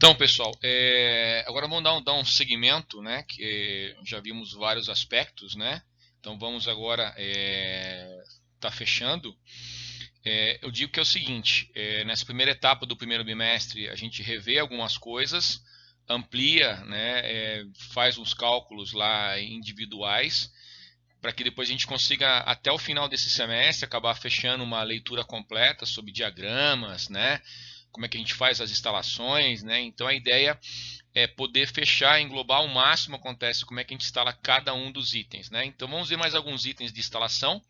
Então, pessoal, agora vamos dar um segmento, né? Que já vimos vários aspectos, né? Então vamos agora tá fechando. Eu digo que é o seguinte: nessa primeira etapa do primeiro bimestre, a gente revê algumas coisas, amplia, né? Faz uns cálculos lá individuais, para que depois a gente consiga, até o final desse semestre, acabar fechando uma leitura completa sobre diagramas, né? Como é que a gente faz as instalações, né? Então a ideia é poder fechar, englobar o máximo acontece como é que a gente instala cada um dos itens, né? Então vamos ver mais alguns itens de instalação,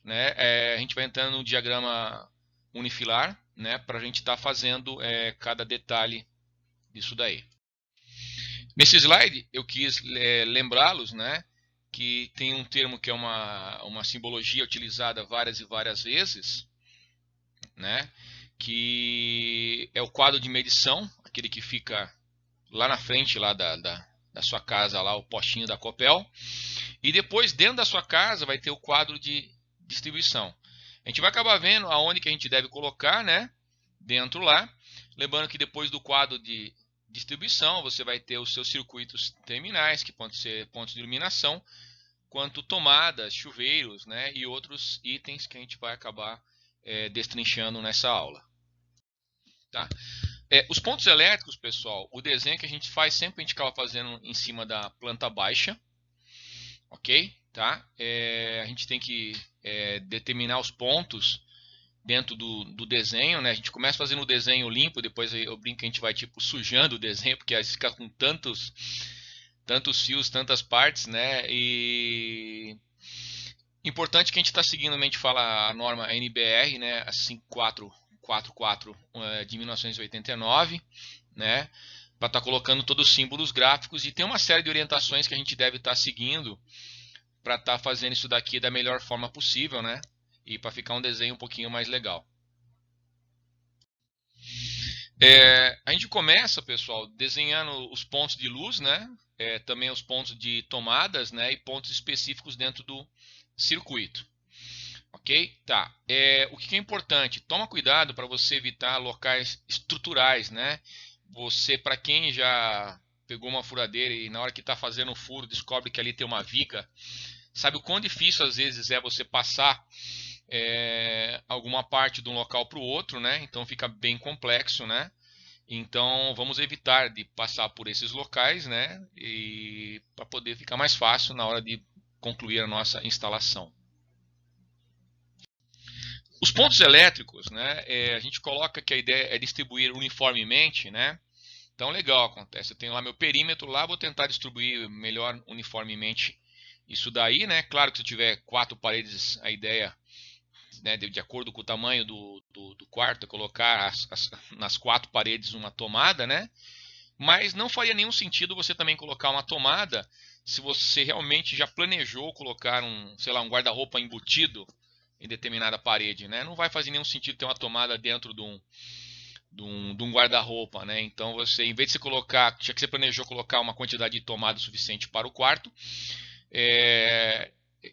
né? A gente vai entrando no diagrama unifilar, né? Para a gente estar fazendo cada detalhe disso daí. Nesse slide eu quis lembrá-los, né? Que tem um termo que é uma simbologia utilizada várias e várias vezes, né? Que é o quadro de medição, aquele que fica lá na frente lá da sua casa, lá o postinho da Copel. E depois, dentro da sua casa, vai ter o quadro de distribuição. A gente vai acabar vendo aonde que a gente deve colocar, né? Dentro lá. Lembrando que depois do quadro de distribuição, você vai ter os seus circuitos terminais, que podem ser pontos de iluminação, quanto tomadas, chuveiros, né? E outros itens que a gente vai acabar destrinchando nessa aula. Tá? Os pontos elétricos, pessoal, o desenho que a gente faz sempre a gente acaba fazendo em cima da planta baixa, ok? Tá? A gente tem que determinar os pontos dentro do desenho, né? A gente começa fazendo o desenho limpo, depois eu brinco que a gente vai tipo sujando o desenho, porque aí fica com tantos fios, tantas partes, né? E importante que a gente está seguindo, a gente fala a norma NBR, né? A 5444 de 1989, né? Para estar colocando todos os símbolos gráficos, e tem uma série de orientações que a gente deve estar seguindo para estar fazendo isso daqui da melhor forma possível, né? E para ficar um desenho um pouquinho mais legal. A gente começa, pessoal, desenhando os pontos de luz, né? Também os pontos de tomadas, né? E pontos específicos dentro do circuito. Ok? Tá. O que é importante? Toma cuidado para você evitar locais estruturais, né? Você, para quem já pegou uma furadeira e na hora que está fazendo o furo descobre que ali tem uma viga, sabe o quão difícil às vezes é você passar alguma parte de um local para o outro, né? Então fica bem complexo, né? Então vamos evitar de passar por esses locais, né? E para poder ficar mais fácil na hora de concluir a nossa instalação. Os pontos elétricos, né? A gente coloca que a ideia é distribuir uniformemente, né? Então legal, acontece. Eu tenho lá meu perímetro lá, vou tentar distribuir melhor uniformemente isso daí, né? Claro que se eu tiver 4 paredes, a ideia, né, de acordo com o tamanho do quarto, é colocar nas 4 paredes uma tomada, né? Mas não faria nenhum sentido você também colocar uma tomada se você realmente já planejou colocar sei lá, um guarda-roupa embutido em determinada parede, né? Não vai fazer nenhum sentido ter uma tomada dentro de um guarda-roupa, né? Então você, em vez de você colocar, já que você planejou colocar uma quantidade de tomada suficiente para o quarto,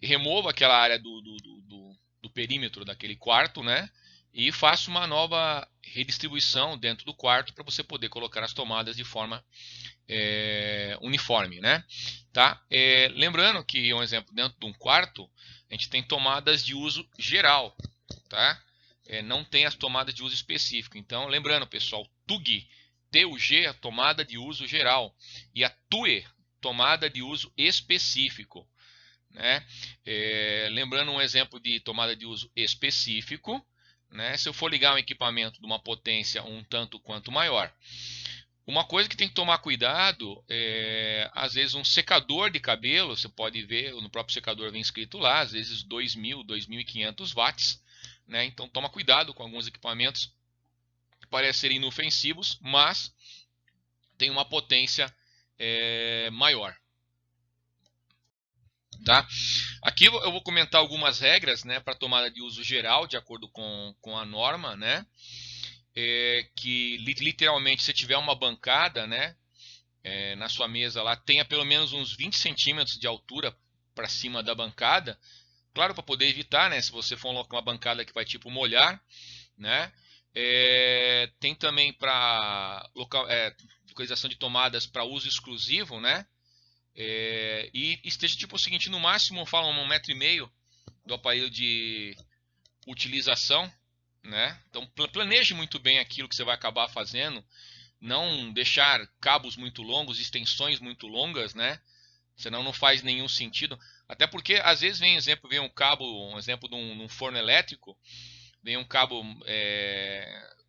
remova aquela área do perímetro daquele quarto, né? E faça uma nova redistribuição dentro do quarto para você poder colocar as tomadas de forma uniforme, né? Tá? Lembrando que, um exemplo, dentro de um quarto, a gente tem tomadas de uso geral, tá? Não tem as tomadas de uso específico. Então, lembrando, pessoal, TUG, TUG, a tomada de uso geral, e a TUE, tomada de uso específico, né? Lembrando um exemplo de tomada de uso específico, né? Se eu for ligar um equipamento de uma potência um tanto quanto maior, uma coisa que tem que tomar cuidado às vezes um secador de cabelo, você pode ver, no próprio secador vem escrito lá, às vezes 2.000, 2.500 watts, né? Então toma cuidado com alguns equipamentos que parecem ser inofensivos, mas tem uma potência maior. Tá? Aqui eu vou comentar algumas regras, né, para tomada de uso geral, de acordo com a norma, né? Que literalmente, se tiver uma bancada, né, na sua mesa lá, tenha pelo menos uns 20 centímetros de altura para cima da bancada. Claro, para poder evitar, né, se você for uma bancada que vai tipo molhar, né? Tem também para localização de tomadas para uso exclusivo, né? E esteja tipo o seguinte, no máximo fala 1,5 m do aparelho de utilização, né? Então planeje muito bem aquilo que você vai acabar fazendo, não deixar cabos muito longos, extensões muito longas, né? Senão não faz nenhum sentido. Até porque às vezes vem um cabo, um exemplo de um forno elétrico, vem um cabo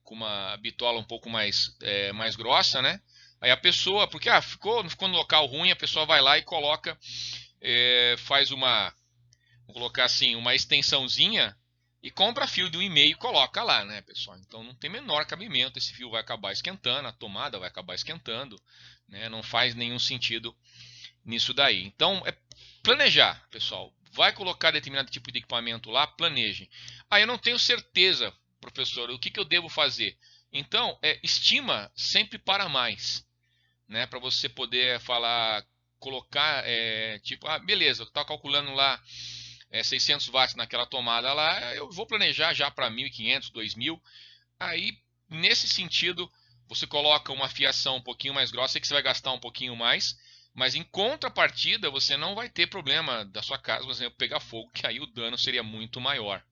com uma bitola um pouco mais grossa, né? Aí a pessoa, porque não ficou no local ruim, a pessoa vai lá e coloca, faz vou colocar assim, uma extensãozinha e compra fio de 1,5 e coloca lá, né, pessoal? Então não tem menor cabimento, esse fio vai acabar esquentando, a tomada vai acabar esquentando, né? Não faz nenhum sentido nisso daí. Então é planejar, pessoal. Vai colocar determinado tipo de equipamento lá, planeje. Eu não tenho certeza, professor, o que eu devo fazer? Então, estima sempre para mais, né? Para você poder falar, colocar, tipo, beleza, eu estava calculando lá 600 watts naquela tomada lá, eu vou planejar já para 1.500, 2.000. Aí, nesse sentido, você coloca uma fiação um pouquinho mais grossa, que você vai gastar um pouquinho mais, mas em contrapartida você não vai ter problema da sua casa, por exemplo, pegar fogo, que aí o dano seria muito maior.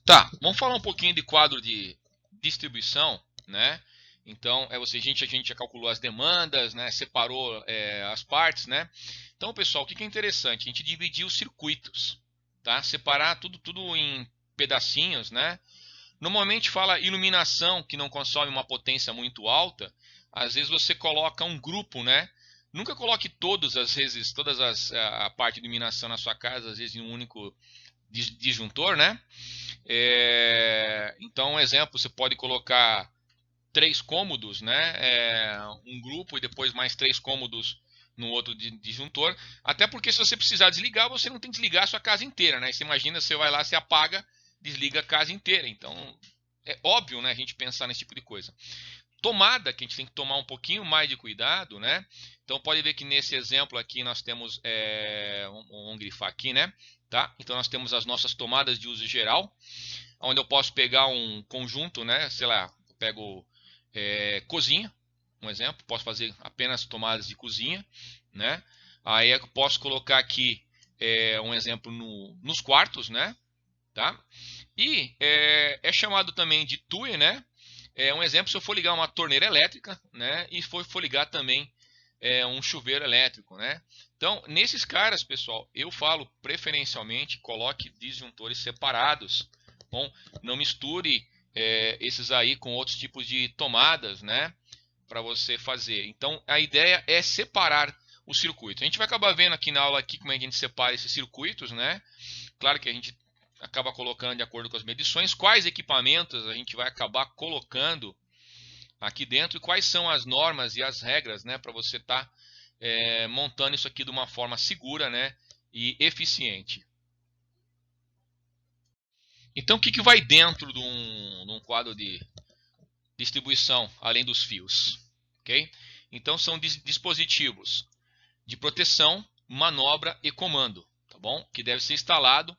Tá, vamos falar um pouquinho de quadro de distribuição, né? Então, a gente já calculou as demandas, né? Separou as partes, né? Então, pessoal, o que é interessante? A gente dividiu os circuitos, tá? Separar tudo em pedacinhos, né? Normalmente fala iluminação que não consome uma potência muito alta. Às vezes você coloca um grupo, né? Nunca coloque a parte de iluminação na sua casa, às vezes em um único disjuntor, né? Então, um exemplo, você pode colocar 3 cômodos, né? Um grupo e depois mais 3 cômodos no outro disjuntor. Até porque se você precisar desligar, você não tem que desligar a sua casa inteira, né? Você imagina, você vai lá, você apaga, desliga a casa inteira. Então, é óbvio, né, a gente pensar nesse tipo de coisa. Tomada, que a gente tem que tomar um pouquinho mais de cuidado, né? Então pode ver que nesse exemplo aqui nós temos, vamos grifar aqui, né? Tá? Então nós temos as nossas tomadas de uso geral, onde eu posso pegar um conjunto, né? Sei lá, eu pego cozinha, um exemplo, posso fazer apenas tomadas de cozinha, né? Aí eu posso colocar aqui um exemplo nos quartos, né? Tá? E é chamado também de TUE, né? Um exemplo, se eu for ligar uma torneira elétrica, né? E for ligar também um chuveiro elétrico, né? Então, nesses caras, pessoal, eu falo preferencialmente coloque disjuntores separados. Bom, não misture esses aí com outros tipos de tomadas, né? Para você fazer. Então, a ideia é separar o circuito. A gente vai acabar vendo aqui na aula aqui como é que a gente separa esses circuitos, né? Claro que a gente acaba colocando de acordo com as medições, quais equipamentos a gente vai acabar colocando aqui dentro e quais são as normas e as regras, né, para você estar montando isso aqui de uma forma segura, né, e eficiente. Então, o que vai dentro de um quadro de distribuição, além dos fios? Okay? Então, são dispositivos de proteção, manobra e comando, tá bom? Que deve ser instalado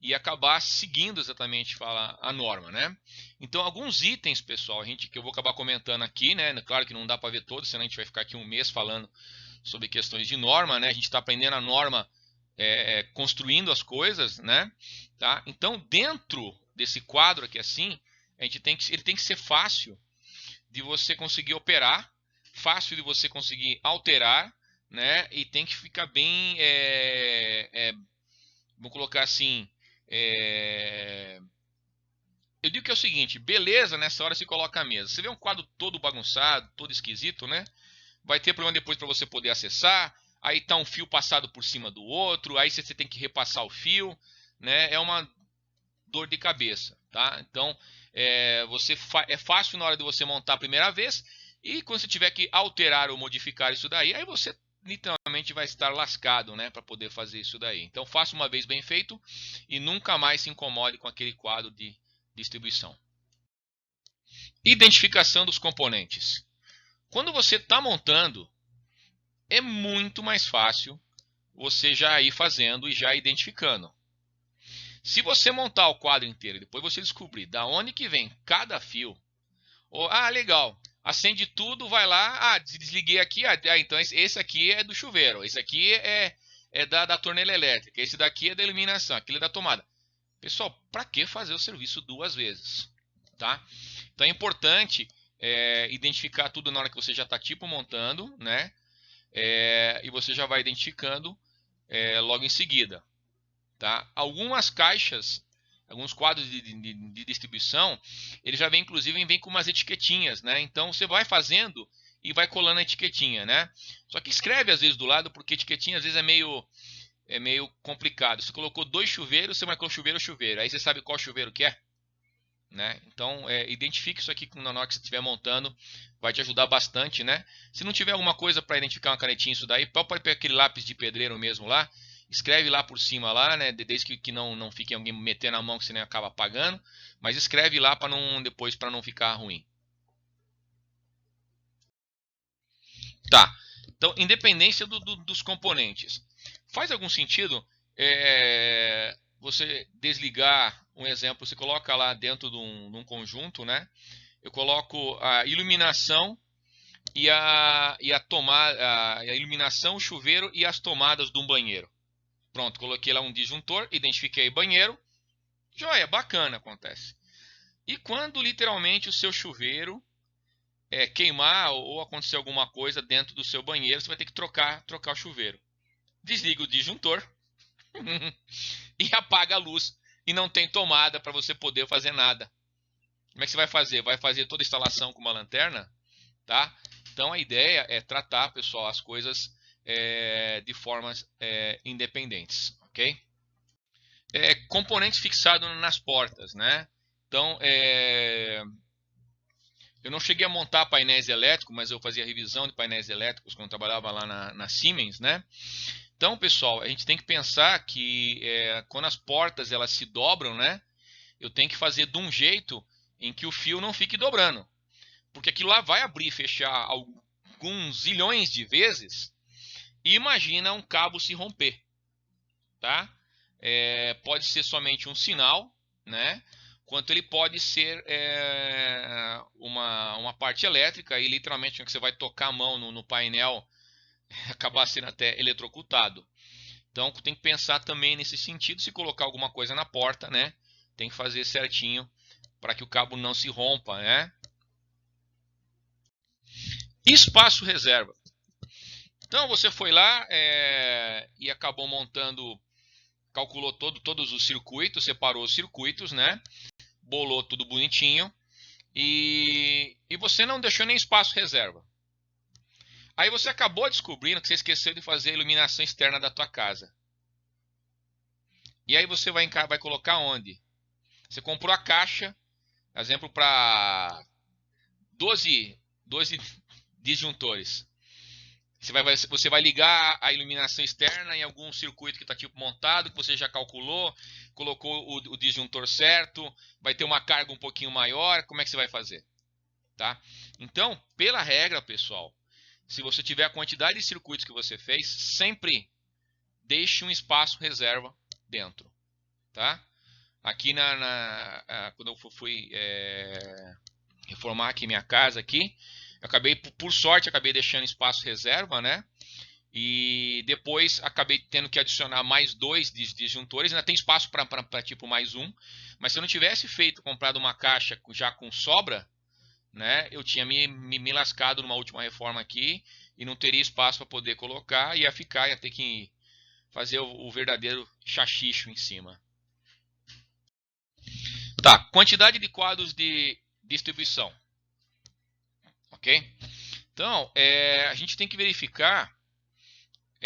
e acabar seguindo exatamente a norma, né? Então, alguns itens, pessoal, que eu vou acabar comentando aqui, né? Claro que não dá para ver todos, senão a gente vai ficar aqui um mês falando sobre questões de norma, né? A gente está aprendendo a norma construindo as coisas, né? Tá? Então, dentro desse quadro aqui assim, ele tem que ser fácil de você conseguir operar, fácil de você conseguir alterar, né? E tem que ficar bem, vamos colocar assim, eu digo que é o seguinte, beleza, nessa hora se coloca a mesa. Você vê um quadro todo bagunçado, todo esquisito, né? Vai ter problema depois para você poder acessar. Aí tá um fio passado por cima do outro, aí você tem que repassar o fio, né? É uma dor de cabeça, tá? Então, é fácil na hora de você montar a primeira vez e quando você tiver que alterar ou modificar isso daí, aí você literalmente vai estar lascado, né, para poder fazer isso daí. Então, faça uma vez bem feito e nunca mais se incomode com aquele quadro de distribuição. Identificação dos componentes. Quando você está montando, é muito mais fácil você já ir fazendo e já identificando. Se você montar o quadro inteiro e depois você descobrir da onde que vem cada fio, ou, legal, acende tudo, vai lá, desliguei aqui, então esse aqui é do chuveiro, esse aqui é da torneira elétrica, esse daqui é da iluminação, aquele é da tomada. Pessoal, para que fazer o serviço duas vezes? Tá? Então é importante identificar tudo na hora que você já está tipo montando, né? E você já vai identificando logo em seguida. Tá? Algumas caixas, alguns quadros de distribuição, ele já vem, inclusive, vem com umas etiquetinhas, né? Então você vai fazendo e vai colando a etiquetinha, né? Só que escreve às vezes do lado, porque etiquetinha às vezes é meio complicado. Você colocou 2 chuveiros, você marcou chuveiro ou chuveiro. Aí você sabe qual chuveiro que é, né? Então identifique isso aqui na hora que você estiver montando, vai te ajudar bastante, né? Se não tiver alguma coisa para identificar uma canetinha, isso daí, pode pegar aquele lápis de pedreiro mesmo lá, escreve lá por cima lá, né? Desde que não fique alguém meter na mão, que você nem acaba apagando, mas escreve lá para não depois para não ficar ruim. Tá. Então, independência dos componentes. Faz algum sentido você desligar, um exemplo, você coloca lá dentro de um conjunto, né? Eu coloco a iluminação a iluminação, o chuveiro e as tomadas de um banheiro. Pronto, coloquei lá um disjuntor, identifiquei banheiro. Joia, bacana, acontece. E quando literalmente o seu chuveiro queimar ou acontecer alguma coisa dentro do seu banheiro, você vai ter que trocar o chuveiro. Desliga o disjuntor e apaga a luz. E não tem tomada para você poder fazer nada. Como é que você vai fazer? Vai fazer toda a instalação com uma lanterna? Tá? Então a ideia é tratar, pessoal, as coisas de formas independentes, ok? Componentes fixados nas portas, né? Então, eu não cheguei a montar painéis elétricos, mas eu fazia revisão de painéis elétricos quando eu trabalhava lá na Siemens, né? Então, pessoal, a gente tem que pensar que quando as portas elas se dobram, né? Eu tenho que fazer de um jeito em que o fio não fique dobrando. Porque aquilo lá vai abrir e fechar alguns zilhões de vezes. E imagina um cabo se romper. Tá? Pode ser somente um sinal, né? Quanto ele pode ser uma parte elétrica e literalmente que você vai tocar a mão no painel acabar sendo até eletrocutado. Então tem que pensar também nesse sentido, se colocar alguma coisa na porta, né? Tem que fazer certinho para que o cabo não se rompa, né? Espaço reserva. Então você foi lá e acabou montando, calculou todos os circuitos, separou os circuitos, né? Bolou tudo bonitinho e você não deixou nem espaço reserva. Aí você acabou descobrindo que você esqueceu de fazer a iluminação externa da tua casa. E aí você vai colocar onde? Você comprou a caixa, exemplo, para 12 disjuntores. Você vai ligar a iluminação externa em algum circuito que está tipo montado, que você já calculou, colocou o disjuntor certo, vai ter uma carga um pouquinho maior, como é que você vai fazer? Tá? Então, pela regra, pessoal, se você tiver a quantidade de circuitos que você fez, sempre deixe um espaço reserva dentro. Tá? Aqui quando eu fui reformar aqui minha casa aqui, eu acabei, por sorte, acabei deixando espaço reserva, né? E depois acabei tendo que adicionar mais 2 disjuntores. Ainda tem espaço para tipo mais um. Mas se eu não tivesse comprado uma caixa já com sobra, né? Eu tinha me lascado numa última reforma aqui e não teria espaço para poder colocar. Ia ter que fazer o verdadeiro chachicho em cima. Tá, quantidade de quadros de distribuição. Ok? Então, a gente tem que verificar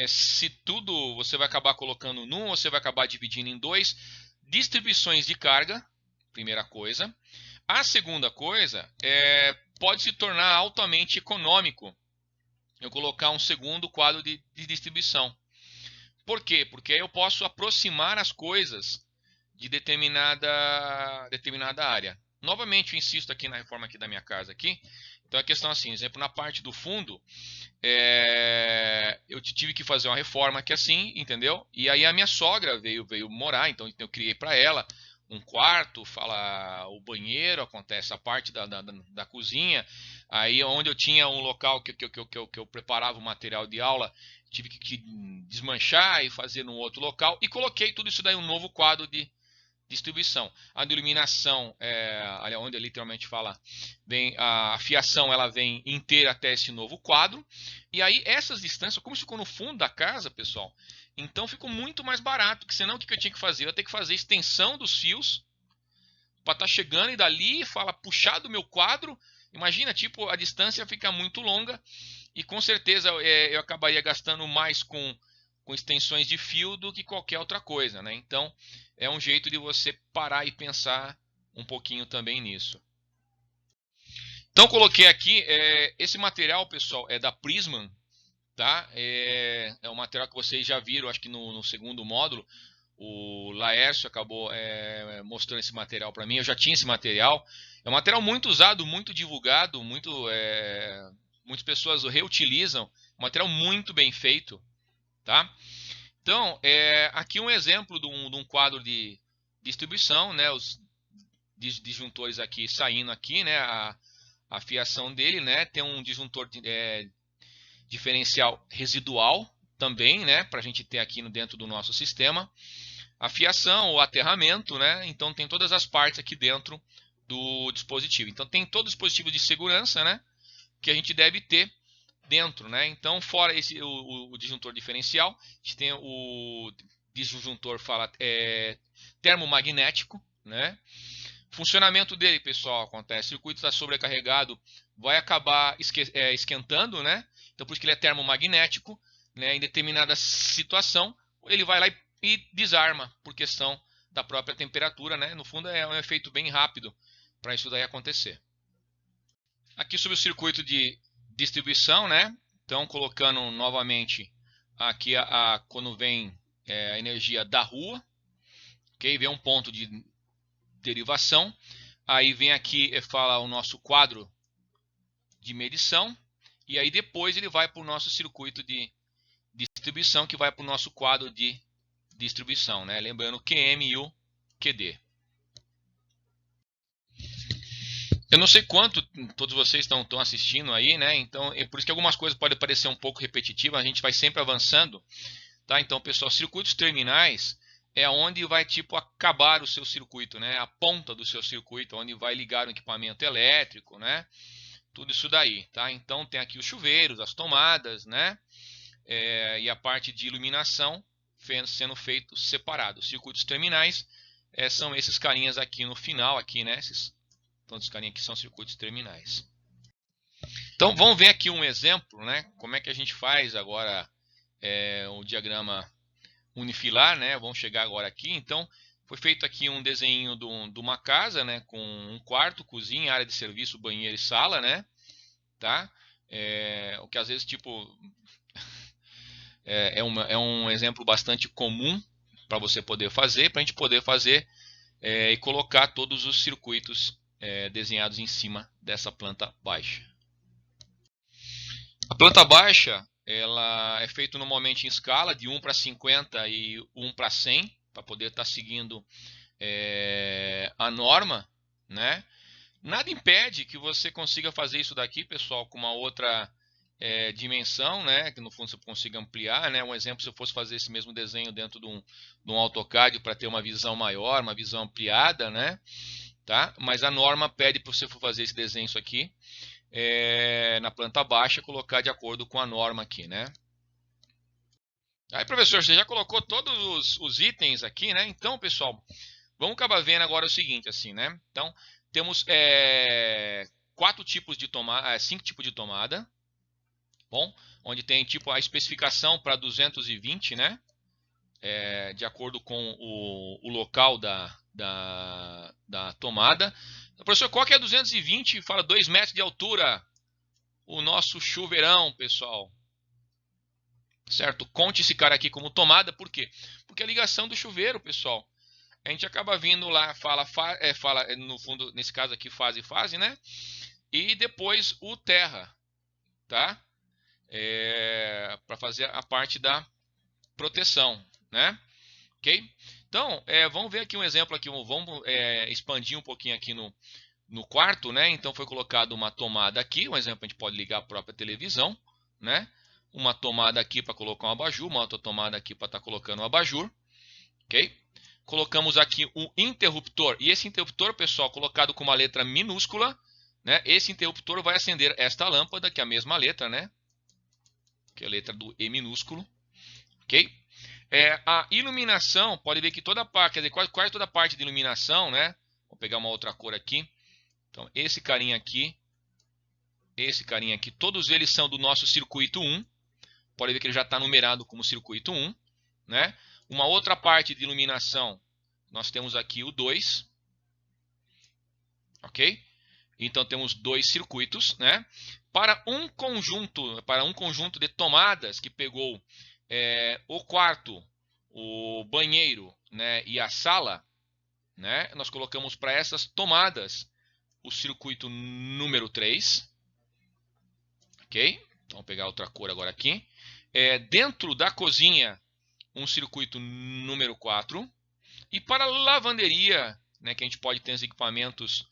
se tudo você vai acabar colocando num ou você vai acabar dividindo em 2. Distribuições de carga, primeira coisa. A segunda coisa pode se tornar altamente econômico eu colocar um segundo quadro de distribuição. Por quê? Porque eu posso aproximar as coisas de determinada área. Novamente, eu insisto aqui na reforma aqui da minha casa aqui. Então a questão é assim, exemplo, na parte do fundo, eu tive que fazer uma reforma aqui assim, entendeu? E aí a minha sogra veio morar, então eu criei para ela um quarto, fala o banheiro, acontece a parte da cozinha. Aí onde eu tinha um local que eu preparava o material de aula, tive que desmanchar e fazer num outro local. E coloquei tudo isso daí, um novo quadro de distribuição. A iluminação, onde literalmente fala, vem a fiação, ela vem inteira até esse novo quadro. E aí essas distâncias, como ficou no fundo da casa, pessoal, então ficou muito mais barato, porque senão o que eu tinha que fazer? Eu ia ter que fazer extensão dos fios para estar chegando e dali fala puxar do meu quadro. Imagina, tipo, a distância fica muito longa e com certeza eu acabaria gastando mais com extensões de fio do que qualquer outra coisa, né? Então é um jeito de você parar e pensar um pouquinho também nisso. Então coloquei aqui esse material, pessoal, é da Prisman, tá? É um material que vocês já viram, acho que no segundo módulo. O Laércio acabou mostrando esse material para mim. Eu já tinha esse material. É um material muito usado, muito divulgado, muitas pessoas o reutilizam. Um material muito bem feito, tá? Então, aqui um exemplo de um quadro de distribuição, né? Os disjuntores aqui saindo aqui, né? A fiação dele, né? Tem um disjuntor diferencial residual também, né? Para a gente ter aqui dentro do nosso sistema. A fiação, o aterramento, né? Então tem todas as partes aqui dentro do dispositivo. Então tem todo o dispositivo de segurança, né? Que a gente deve ter dentro, né? Então fora o disjuntor diferencial, a gente tem o disjuntor termomagnético, né? Funcionamento dele, pessoal, acontece. O circuito está sobrecarregado, vai acabar esquentando, né? Então por isso que ele é termomagnético, né? Em determinada situação, ele vai lá e desarma por questão da própria temperatura, né? No fundo é um efeito bem rápido para isso daí acontecer. Aqui sobre o circuito de distribuição, né? Então colocando novamente aqui quando vem a energia da rua, ok? Vem um ponto de derivação, aí vem aqui fala o nosso quadro de medição e aí depois ele vai para o nosso circuito de distribuição que vai para o nosso quadro de distribuição, né? Lembrando o QM e o QD. Eu não sei quanto todos vocês estão assistindo aí, né? Então, é por isso que algumas coisas podem parecer um pouco repetitivas, a gente vai sempre avançando, tá? Então, pessoal, circuitos terminais é onde vai tipo acabar o seu circuito, né? A ponta do seu circuito, onde vai ligar o equipamento elétrico, né? Tudo isso daí, tá? Então, tem aqui os chuveiros, as tomadas, né? E a parte de iluminação sendo feito separado. Os circuitos terminais são esses carinhas aqui no final, aqui, né? Esses carinhas aqui são circuitos terminais. Então vamos ver aqui um exemplo, né? Como é que a gente faz agora o diagrama unifilar, né? Vamos chegar agora aqui. Então foi feito aqui um desenho de uma casa, né? Com um quarto, cozinha, área de serviço, banheiro e sala, né? Tá? O que às vezes tipo é um exemplo bastante comum para você poder fazer, para a gente poder fazer e colocar todos os circuitos desenhados em cima dessa planta baixa. A planta baixa ela é feita normalmente em escala de 1 para 50 e 1 para 100, para poder estar seguindo a norma, né? Nada impede que você consiga fazer isso daqui, pessoal, com uma outra dimensão, né? Que no fundo você consiga ampliar, né? Um exemplo, se eu fosse fazer esse mesmo desenho dentro de um AutoCAD para ter uma visão maior, uma visão ampliada, né? Tá? Mas a norma pede para você for fazer esse desenho isso aqui na planta baixa, colocar de acordo com a norma aqui, né? Aí, professor, você já colocou todos os itens aqui, né? Então, pessoal, vamos acabar vendo agora o seguinte, assim, né? Então, temos 5 tipos de tomada, bom, onde tem tipo a especificação para 220, né? De acordo com o local da tomada. Então, professor, qual que é 220? Fala 2 metros de altura. O nosso chuveirão, pessoal. Certo? Conte esse cara aqui como tomada, por quê? Porque a ligação do chuveiro, pessoal, a gente acaba vindo lá, fala no fundo, nesse caso aqui, fase, né? E depois o terra, tá? Para fazer a parte da proteção, né? Ok? Então, vamos ver aqui um exemplo aqui, vamos expandir um pouquinho aqui no quarto, né? Então foi colocado uma tomada aqui, um exemplo, a gente pode ligar a própria televisão, né? Uma tomada aqui para colocar um abajur, uma outra tomada aqui para estar colocando um abajur, ok? Colocamos aqui um interruptor, e esse interruptor, pessoal, colocado com uma letra minúscula, né? Esse interruptor vai acender esta lâmpada, que é a mesma letra, né? Que é a letra do E minúsculo, ok? A iluminação, pode ver que toda a parte, quer dizer, quase toda a parte de iluminação, né? Vou pegar uma outra cor aqui. Então, esse carinha aqui, todos eles são do nosso circuito 1. Pode ver que ele já está numerado como circuito 1, né? Uma outra parte de iluminação, nós temos aqui o 2, ok? Então temos dois circuitos, né? Para um conjunto de tomadas que pegou o quarto, o banheiro, né, e a sala, né? Nós colocamos para essas tomadas o circuito número 3, ok? Então, vamos pegar outra cor agora aqui. Dentro da cozinha, um circuito número 4. E para a lavanderia, né, que a gente pode ter os equipamentos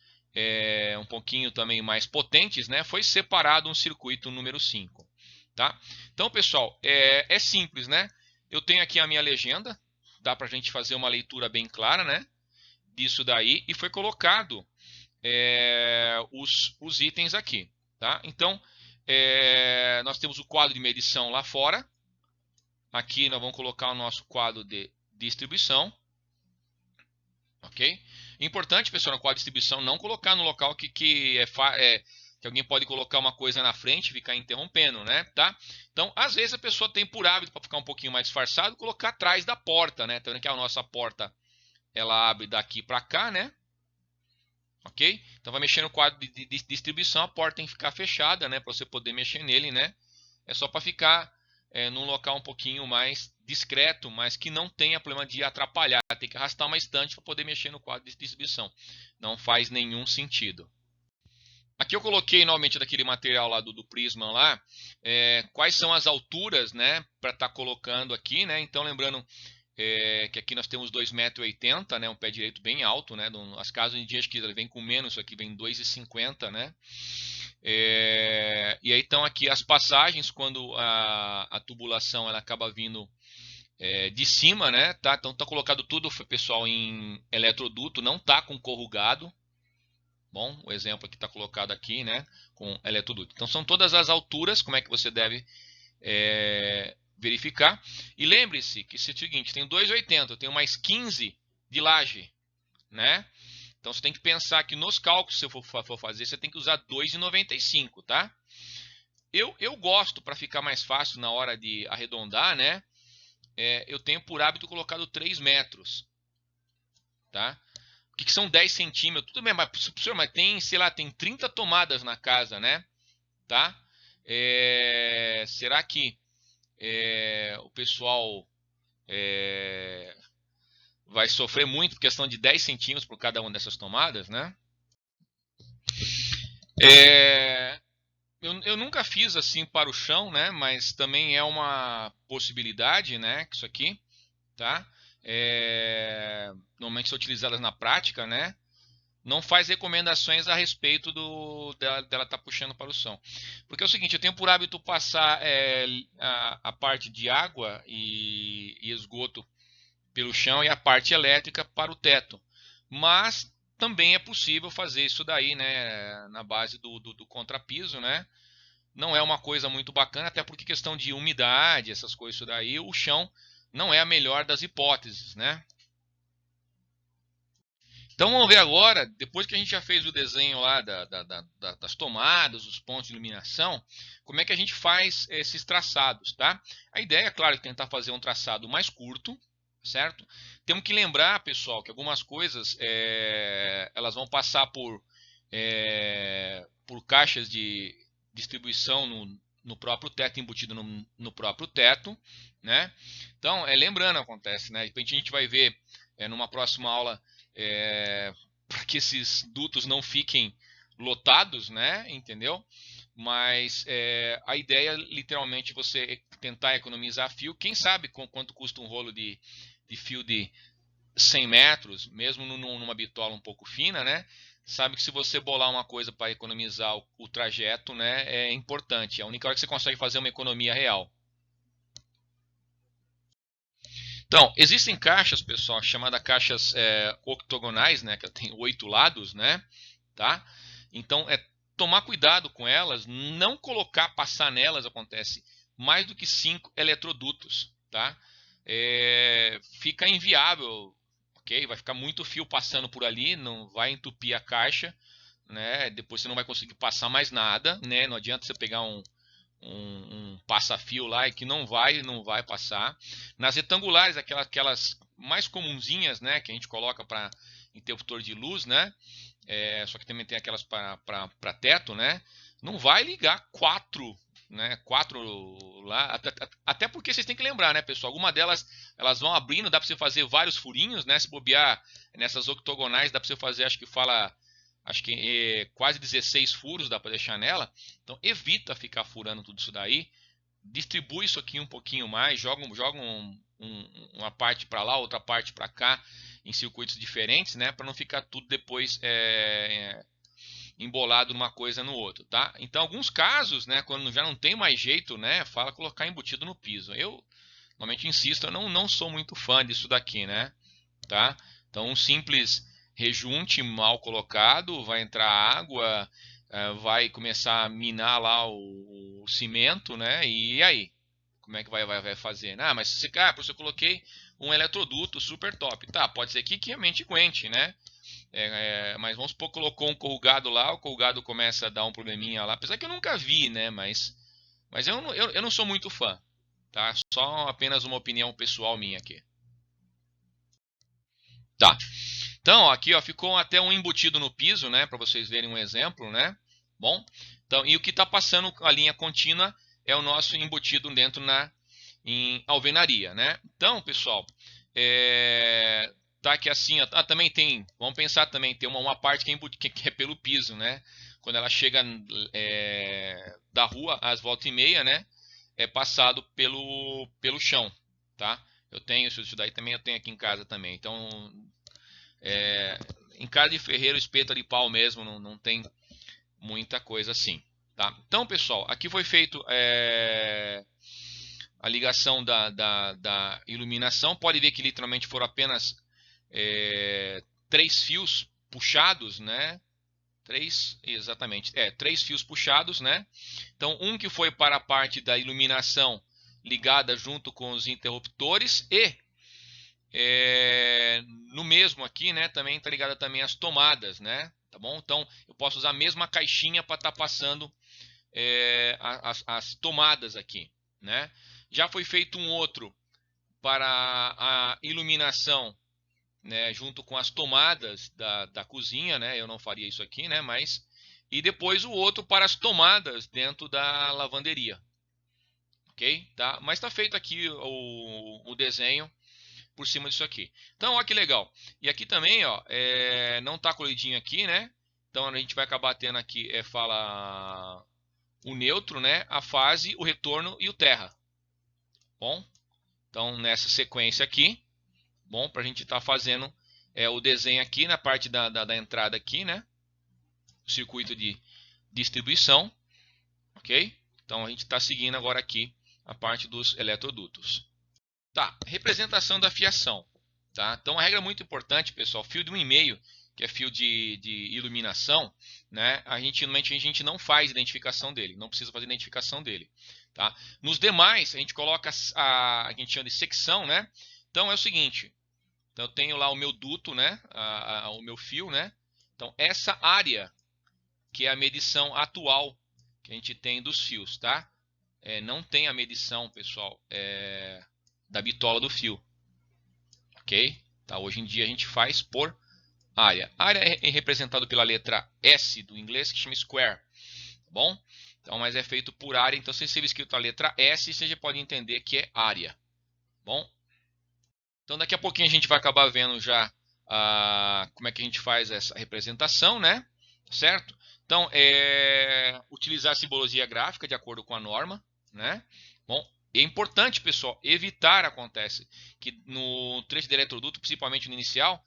um pouquinho também mais potentes, né, foi separado um circuito número 5. Tá? Então, pessoal, é simples, né? Eu tenho aqui a minha legenda, dá para a gente fazer uma leitura bem clara, né, disso daí, e foi colocado os itens aqui. Tá? Então, nós temos o quadro de medição lá fora. Aqui nós vamos colocar o nosso quadro de distribuição. Ok? Importante, pessoal, no quadro de distribuição, não colocar no local que alguém pode colocar uma coisa na frente e ficar interrompendo, né? Tá? Então, às vezes a pessoa tem por hábito, para ficar um pouquinho mais disfarçado, colocar atrás da porta, né? Tá vendo que a nossa porta, ela abre daqui para cá, né? Ok? Então, vai mexer no quadro de distribuição, a porta tem que ficar fechada, né? Para você poder mexer nele, né? É só para ficar num local um pouquinho mais discreto, mas que não tenha problema de atrapalhar. Tem que arrastar uma estante para poder mexer no quadro de distribuição. Não faz nenhum sentido. Aqui eu coloquei novamente daquele material lá do Prisma lá, quais são as alturas, né, para estar colocando aqui, né? Então lembrando que aqui nós temos 2,80 m, né, um pé direito bem alto, né? As casas em dias que ele vem com menos, isso aqui vem 2,50 m, né? E aí estão aqui as passagens quando a tubulação ela acaba vindo de cima, né? Tá? Então está colocado tudo, pessoal, em eletroduto, não tá com corrugado. Bom, o exemplo aqui está colocado aqui, né? Com eletroduto. Então são todas as alturas, como é que você deve verificar. E lembre-se que se é o seguinte, tem 2,80, eu tenho mais 15 de laje, né? Então você tem que pensar que nos cálculos que você for fazer, você tem que usar 2,95, tá? Eu gosto, para ficar mais fácil na hora de arredondar, né? Eu tenho por hábito colocado 3 metros, tá? O que são 10 centímetros? Tudo bem, mas, professor, mas tem, sei lá, tem 30 tomadas na casa, né? Tá? Será que o pessoal vai sofrer muito por questão de 10 centímetros por cada uma dessas tomadas, né? Eu nunca fiz assim para o chão, né? Mas também é uma possibilidade, né? Isso aqui, tá? Normalmente são utilizadas na prática, né? Não faz recomendações a respeito dela estar puxando para o chão. Porque é o seguinte, eu tenho por hábito passar a parte de água e esgoto pelo chão e a parte elétrica para o teto. Mas também é possível fazer isso daí, né, na base do contrapiso, né? Não é uma coisa muito bacana, até porque questão de umidade, essas coisas, isso daí, o chão não é a melhor das hipóteses, né? Então vamos ver agora, depois que a gente já fez o desenho lá das tomadas, os pontos de iluminação, como é que a gente faz esses traçados, tá? A ideia, claro, é tentar fazer um traçado mais curto, certo? Temos que lembrar, pessoal, que algumas coisas elas vão passar por caixas de distribuição no próprio teto, embutido no próprio teto, né? Então, lembrando, acontece, né? De repente a gente vai ver numa próxima aula, para que esses dutos não fiquem lotados, né? Entendeu? Mas a ideia é literalmente você tentar economizar fio. Quem sabe quanto custa um rolo de fio de 100 metros, mesmo numa bitola um pouco fina, né? Sabe que se você bolar uma coisa para economizar o trajeto, né, é importante. É a única hora que você consegue fazer uma economia real. Então, existem caixas, pessoal, chamadas caixas octogonais, né, que tem 8 lados, né, tá? Então, tomar cuidado com elas, não colocar, passar nelas, acontece, mais do que 5 eletrodutos, tá? Fica inviável, ok? Vai ficar muito fio passando por ali, não vai entupir a caixa, né? Depois você não vai conseguir passar mais nada, né? Não adianta você pegar um passa-fio lá e que não vai passar. Nas retangulares, aquelas mais comunzinhas, né, que a gente coloca para interruptor de luz, né? Só que também tem aquelas para teto, né? Não vai ligar quatro, né? Quatro lá, até porque vocês têm que lembrar, né, pessoal? Alguma delas elas vão abrindo, dá para você fazer vários furinhos, né? Se bobear nessas octogonais, dá para você fazer, acho que quase 16 furos dá para deixar nela. Então evita ficar furando tudo isso daí. Distribui isso aqui um pouquinho mais, joga uma parte para lá, outra parte para cá, em circuitos diferentes, né? Para não ficar tudo depois embolado numa coisa no outro, tá? Então, alguns casos, né, quando já não tem mais jeito, né, fala colocar embutido no piso. Eu normalmente insisto, eu não sou muito fã disso daqui, né? Tá? Então, um simples rejunte mal colocado, vai entrar água, vai começar a minar lá o cimento, né? E aí? Como é que vai fazer? Ah, mas se eu coloquei um eletroduto super top. Tá, pode ser que realmente aguente, né? Mas vamos supor que colocou um corrugado lá, o corrugado começa a dar um probleminha lá. Apesar que eu nunca vi, né? Mas eu não sou muito fã, tá? Só apenas uma opinião pessoal minha aqui. Tá. Então, aqui ó, ficou até um embutido no piso, né? Para vocês verem um exemplo, né? Bom, então, e o que está passando a linha contínua é o nosso embutido dentro em alvenaria, né? Então, pessoal, tá aqui assim, ó, também tem, vamos pensar também, tem uma parte que é pelo piso, né? Quando ela chega da rua às voltas e meia, né? É passado pelo chão, tá? Eu tenho isso daí também, eu tenho aqui em casa também. Então, em casa de ferreiro, espeto de pau mesmo, não tem muita coisa assim. Tá? Então, pessoal, aqui foi feito a ligação da iluminação. Pode ver que literalmente foram apenas 3 fios puxados, né? Exatamente, 3 fios puxados, né? Então, um que foi para a parte da iluminação ligada junto com os interruptores e no mesmo aqui, né, também está ligada também as tomadas, né, tá bom? Então eu posso usar a mesma caixinha para estar passando as tomadas aqui, né? Já foi feito um outro para a iluminação, né, junto com as tomadas da cozinha, né? Eu não faria isso aqui, né? Mas e depois o outro para as tomadas dentro da lavanderia, ok? Tá? Mas está feito aqui o desenho por cima disso aqui. Então, olha que legal. E aqui também, ó, não está colidinho aqui, né? Então a gente vai acabar tendo aqui, fala o neutro, né? A fase, o retorno e o terra. Bom, então nessa sequência aqui, bom, para a gente estar fazendo o desenho aqui na parte da entrada aqui, né? O circuito de distribuição, ok? Então a gente está seguindo agora aqui a parte dos eletrodutos. Tá, representação da fiação. Tá? Então, uma regra muito importante, pessoal, fio de 1,5, que é fio de iluminação, né? Normalmente a gente não faz identificação dele, não precisa fazer identificação dele. Tá? Nos demais, a gente coloca a gente chama de secção, né? Então, é o seguinte, então, eu tenho lá o meu duto, né? O meu fio, né? Então, essa área, que é a medição atual que a gente tem dos fios, tá? Não tem a medição, pessoal, da bitola do fio, ok? Tá, hoje em dia a gente faz por área. A área é representada pela letra S do inglês, que chama square, tá bom? Então, mas é feito por área, então se você escrever a letra S, você já pode entender que é área, bom? Então daqui a pouquinho a gente vai acabar vendo já como é que a gente faz essa representação, né? Certo? Então, utilizar a simbologia gráfica de acordo com a norma, né? Bom, é importante, pessoal, evitar, acontece, que no trecho de eletroduto, principalmente no inicial,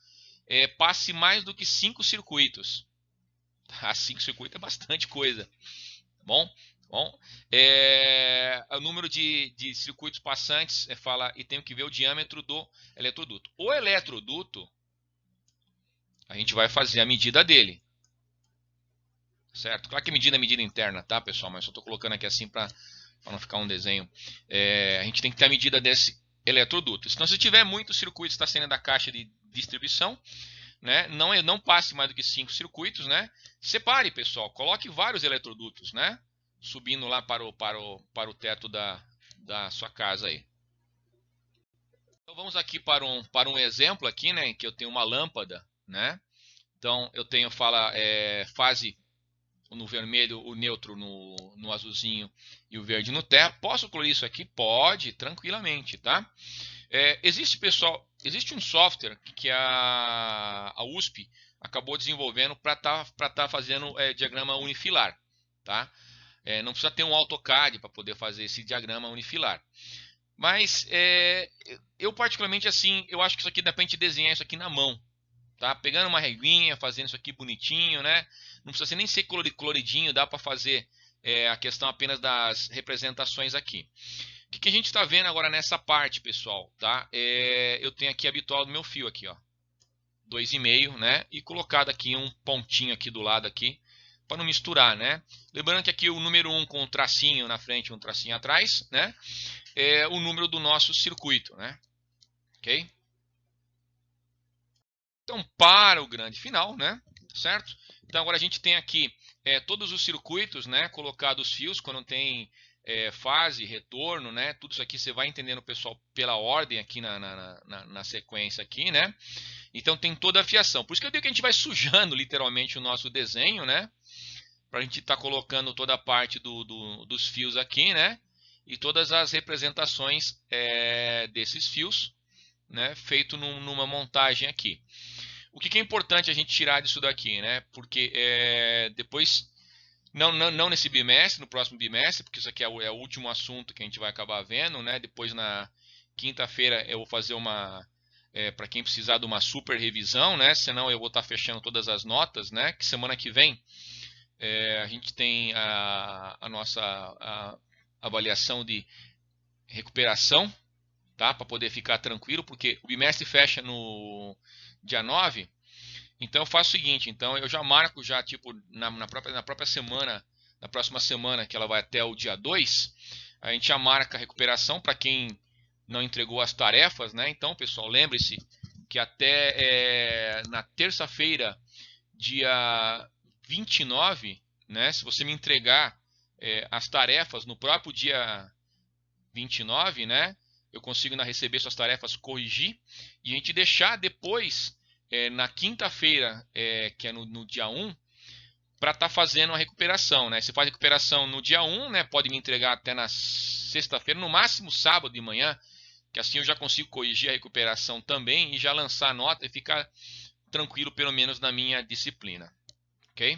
passe mais do que 5 circuitos. 5 circuitos é bastante coisa. Tá bom? Bom, o número de circuitos passantes fala e tenho que ver o diâmetro do eletroduto. O eletroduto, a gente vai fazer a medida dele, certo? Claro que a medida é medida interna, tá, pessoal? Mas só estou colocando aqui assim para não ficar um desenho. A gente tem que ter a medida desse eletroduto. Então, se tiver muitos circuitos está saindo da caixa de distribuição, né? Não passe mais do que 5 circuitos, né? Separe, pessoal. Coloque vários eletrodutos, né? Subindo lá para o teto da sua casa aí. Então vamos aqui para um exemplo aqui, né? Em que eu tenho uma lâmpada, né? Então eu tenho fase no vermelho, o neutro no azulzinho e o verde no terra. Posso colorir isso aqui? Pode, tranquilamente, tá? Existe um software que a USP acabou desenvolvendo para tá fazendo diagrama unifilar, tá? Não precisa ter um AutoCAD para poder fazer esse diagrama unifilar. Mas eu particularmente assim, eu acho que isso aqui dá para a gente desenhar isso aqui na mão, tá? Pegando uma reguinha, fazendo isso aqui bonitinho, né? Não precisa nem ser coloridinho, dá para fazer a questão apenas das representações aqui. O que a gente está vendo agora nessa parte, pessoal, tá? Eu tenho aqui a bitola do meu fio aqui, ó, 2,5, né? E colocado aqui um pontinho aqui do lado aqui, para não misturar, né? Lembrando que aqui o número 1 com um tracinho na frente e um tracinho atrás, né? É o número do nosso circuito, né? Ok? Então, para o grande final, né? Certo? Então, agora a gente tem aqui todos os circuitos, né? Colocados fios, quando tem fase, retorno, né? Tudo isso aqui você vai entendendo, pessoal, pela ordem aqui na sequência aqui, né? Então, tem toda a fiação. Por isso que eu digo que a gente vai sujando, literalmente, o nosso desenho, né? Para a gente estar colocando toda a parte dos fios aqui, né? E todas as representações desses fios, né? Feito numa montagem aqui. O que é importante a gente tirar disso daqui, né? Porque depois, não nesse bimestre, no próximo bimestre, porque isso aqui é o último assunto que a gente vai acabar vendo, né? Depois na quinta-feira eu vou fazer para quem precisar de uma super revisão, né? Senão eu vou estar fechando todas as notas, né? Que semana que vem a gente tem a nossa avaliação de recuperação, tá? Para poder ficar tranquilo, porque o bimestre fecha no dia 9. Então eu faço o seguinte, então eu já marco já tipo na própria semana, na próxima semana, que ela vai até o dia 2, a gente já marca a recuperação para quem não entregou as tarefas, né? Então, pessoal, lembre-se que até na terça-feira, dia 29, né? Se você me entregar as tarefas no próprio dia 29, né? Eu consigo receber suas tarefas, corrigir e a gente deixar depois na quinta-feira, que é no dia 1, para estar fazendo a recuperação, né? Você faz a recuperação no dia 1, né? Pode me entregar até na sexta-feira, no máximo sábado de manhã, que assim eu já consigo corrigir a recuperação também e já lançar a nota e ficar tranquilo, pelo menos na minha disciplina, ok?